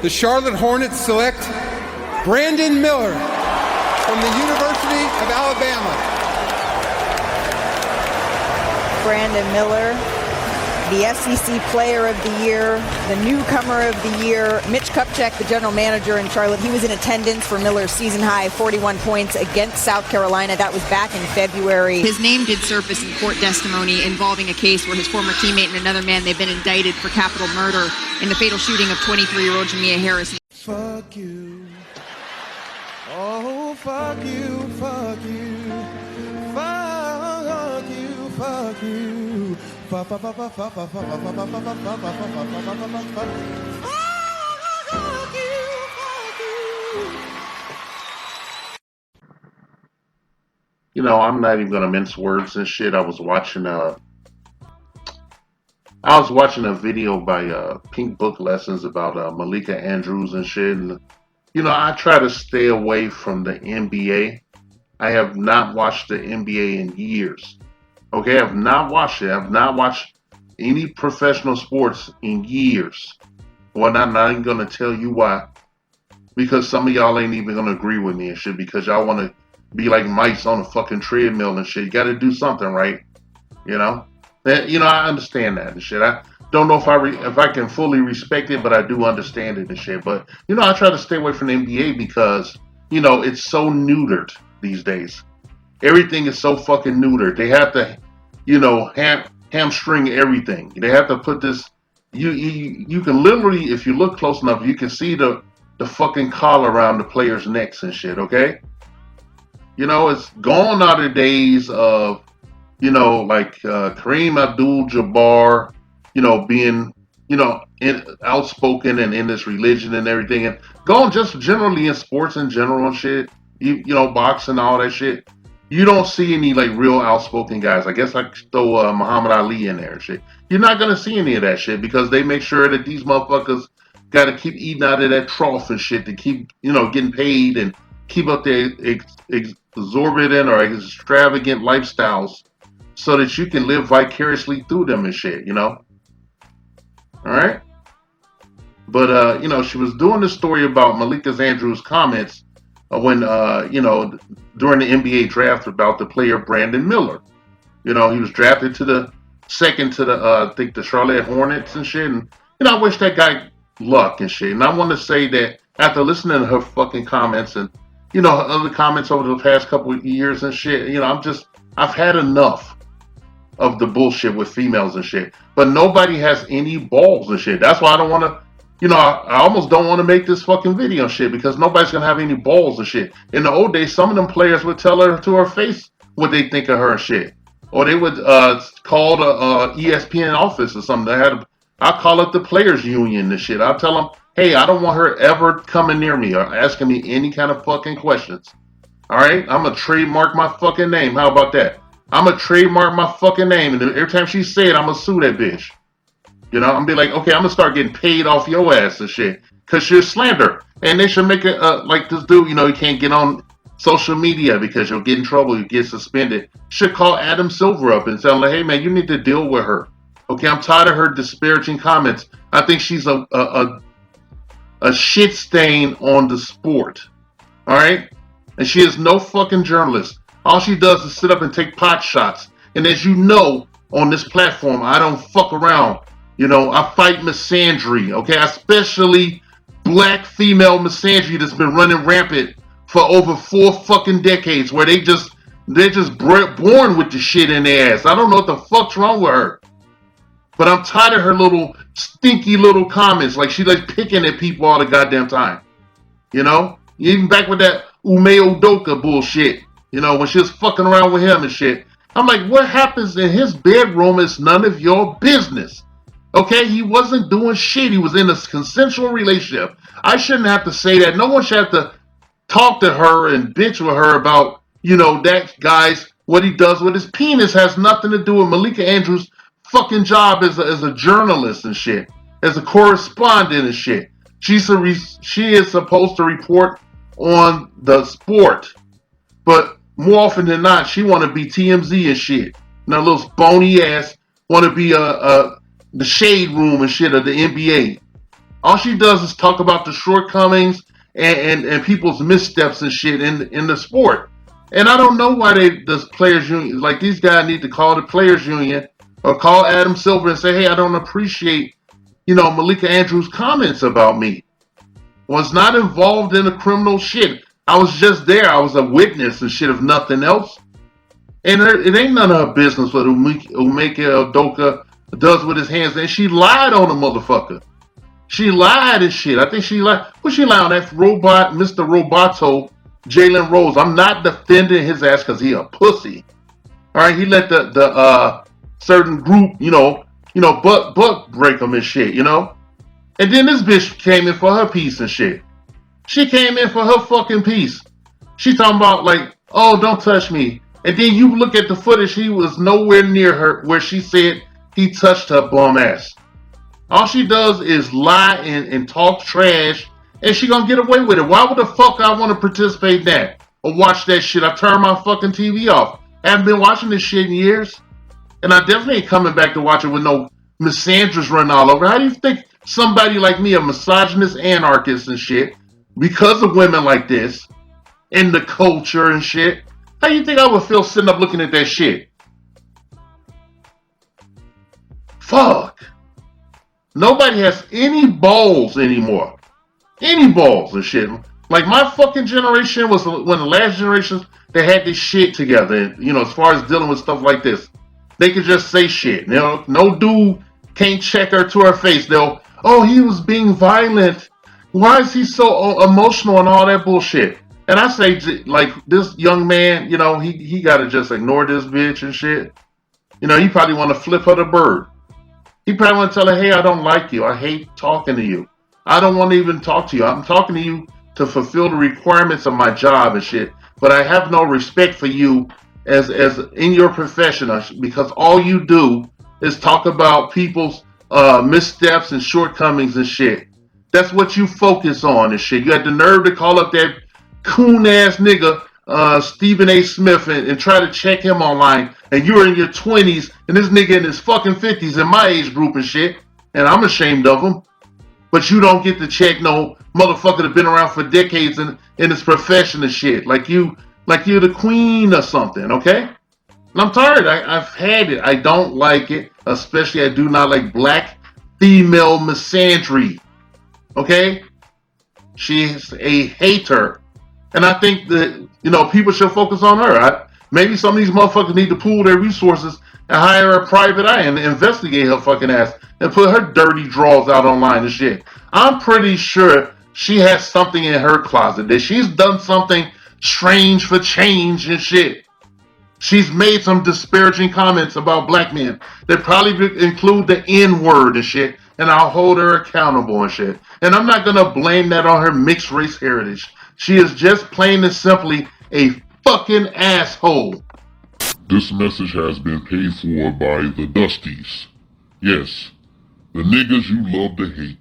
the Charlotte Hornets select Brandon Miller from the University of Alabama. Brandon Miller, the SEC Player of the Year, the Newcomer of the Year. Mitch Kupchak, the general manager in Charlotte, he was in attendance for Miller's season-high 41 points against South Carolina. That was back in February. His name did surface in court testimony involving a case where his former teammate and another man, they've been indicted for capital murder in the fatal shooting of 23-year-old Jamia Harris. Fuck you. Oh, fuck you, fuck you. Fuck you, fuck you. Fuck, fuck, fuck, fuck, fuck, fuck, fuck, fuck, fuck, fuck, fuck, fuck, fuck, fuck, fuck you. You know, I'm not even gonna mince words and shit. I was watching a video by Pink Book Lessons about Malika Andrews and shit. And you know, I try to stay away from the NBA. I have not watched the NBA in years. Okay, I've not watched it. I've not watched any professional sports in years. Well, I'm not even gonna tell you why. Because some of y'all ain't even gonna agree with me and shit. Because y'all want to be like mice on a fucking treadmill and shit. You got to do something, right? You know. I understand that and shit. I don't know if I can fully respect it, but I do understand it and shit. But I try to stay away from the NBA because it's so neutered these days. Everything is so fucking neutered. They have to, hamstring everything. They have to put this. You can literally, if you look close enough, you can see the fucking collar around the players' necks and shit. Okay. It's gone out of the days of, like Kareem Abdul-Jabbar, being, outspoken and in this religion and everything, and going just generally in sports in general and shit, boxing, all that shit. You don't see any like real outspoken guys. I guess I throw Muhammad Ali in there and shit. You're not gonna see any of that shit because they make sure that these motherfuckers got to keep eating out of that trough and shit to keep, getting paid and keep up their exorbitant or extravagant lifestyles so that you can live vicariously through them and shit, All right? But, she was doing the story about Malika Andrews' comments when, during the NBA draft about the player Brandon Miller. He was drafted to the second to the, I think the Charlotte Hornets and shit. And, I wish that guy luck and shit. And I want to say that after listening to her fucking comments and, other comments over the past couple of years and shit, I've had enough of the bullshit with females and shit. But nobody has any balls and shit. That's why I don't want to, I almost don't want to make this fucking video and shit because nobody's going to have any balls and shit. In the old days, some of them players would tell her to her face what they think of her and shit. Or they would call the ESPN office or something. I'll call it the players union and shit. I'll tell them, hey, I don't want her ever coming near me or asking me any kind of fucking questions. All right? I'm going to trademark my fucking name. How about that? I'm going to trademark my fucking name. And every time she say it, I'm going to sue that bitch. I'm going to be like, okay, I'm going to start getting paid off your ass and shit. Because you're slander. And they should make it like this dude, you can't get on social media because you'll get in trouble. You get suspended. Should call Adam Silver up and tell him, like, hey, man, you need to deal with her. Okay, I'm tired of her disparaging comments. I think she's a shit stain on the sport. All right? And she is no fucking journalist. All she does is sit up and take pot shots. And as you know, on this platform, I don't fuck around. I fight misandry. Okay, especially black female misandry that's been running rampant for over 4 fucking decades, where they're just born with the shit in their ass. I don't know what the fuck's wrong with her. But I'm tired of her little stinky little comments. Like she like picking at people all the goddamn time. Even back with that Ume Udoka bullshit. When she was fucking around with him and shit. I'm like, what happens in his bedroom is none of your business. Okay? He wasn't doing shit. He was in a consensual relationship. I shouldn't have to say that. No one should have to talk to her and bitch with her about, that guy's, what he does with his penis has nothing to do with Malika Andrews' fucking job as a journalist and shit, as a correspondent and shit. She is supposed to report on the sport, but more often than not, she want to be TMZ and shit. And her little bony ass want to be the shade room and shit of the NBA. All she does is talk about the shortcomings and people's missteps and shit in the sport. And I don't know why the players union, like these guys need to call the players union or call Adam Silver and say, hey, I don't appreciate, Malika Andrews' comments about me. Was not involved in the criminal shit. I was just there. I was a witness and shit, if nothing else. And it ain't none of her business what Umeke Udoka does with his hands. And she lied on the motherfucker. She lied and shit. I think she lied. What she lied on? That robot, Mr. Roboto, Jalen Rose. I'm not defending his ass because he a pussy. All right, he let the certain group, butt break him and shit, And then this bitch came in for her piece and shit. She came in for her fucking piece. She talking about like, oh, don't touch me. And then you look at the footage, he was nowhere near her where she said he touched her bum ass. All she does is lie and talk trash, and she gonna get away with it. Why would the fuck I want to participate in that or watch that shit? I turn my fucking TV off. I haven't been watching this shit in years, and I definitely ain't coming back to watch it with no misandries running all over. How do you think somebody like me, a misogynist anarchist and shit, because of women like this and the culture and shit, how you think I would feel sitting up looking at that shit? Fuck. Nobody has any balls anymore. Any balls and shit. Like my fucking generation was one of the last generations that had this shit together. And, as far as dealing with stuff like this, they could just say shit. No dude can't check her to her face. Oh, he was being violent. Why is he so emotional and all that bullshit? And I say, like, this young man, he got to just ignore this bitch and shit. He probably want to flip her the bird. He probably want to tell her, hey, I don't like you. I hate talking to you. I don't want to even talk to you. I'm talking to you to fulfill the requirements of my job and shit. But I have no respect for you as in your profession because all you do is talk about people's missteps and shortcomings and shit. That's what you focus on and shit. You had the nerve to call up that coon ass nigga Stephen A. Smith and try to check him online, and you're in your 20s, and this nigga in his fucking 50s in my age group and shit, and I'm ashamed of him. But you don't get to check no motherfucker that been around for decades in his profession and shit, like you're the queen or something, okay? And I'm tired. I've had it. I don't like it, especially I do not like black female misandry, okay? She's a hater. And I think that, people should focus on her. Maybe some of these motherfuckers need to pool their resources and hire a private eye and investigate her fucking ass and put her dirty drawers out online and shit. I'm pretty sure she has something in her closet that she's done something strange for change and shit. She's made some disparaging comments about black men that probably include the N-word and shit, and I'll hold her accountable and shit. And I'm not gonna blame that on her mixed race heritage. She is just plain and simply a fucking asshole. This message has been paid for by the Dusties. Yes, the niggas you love to hate.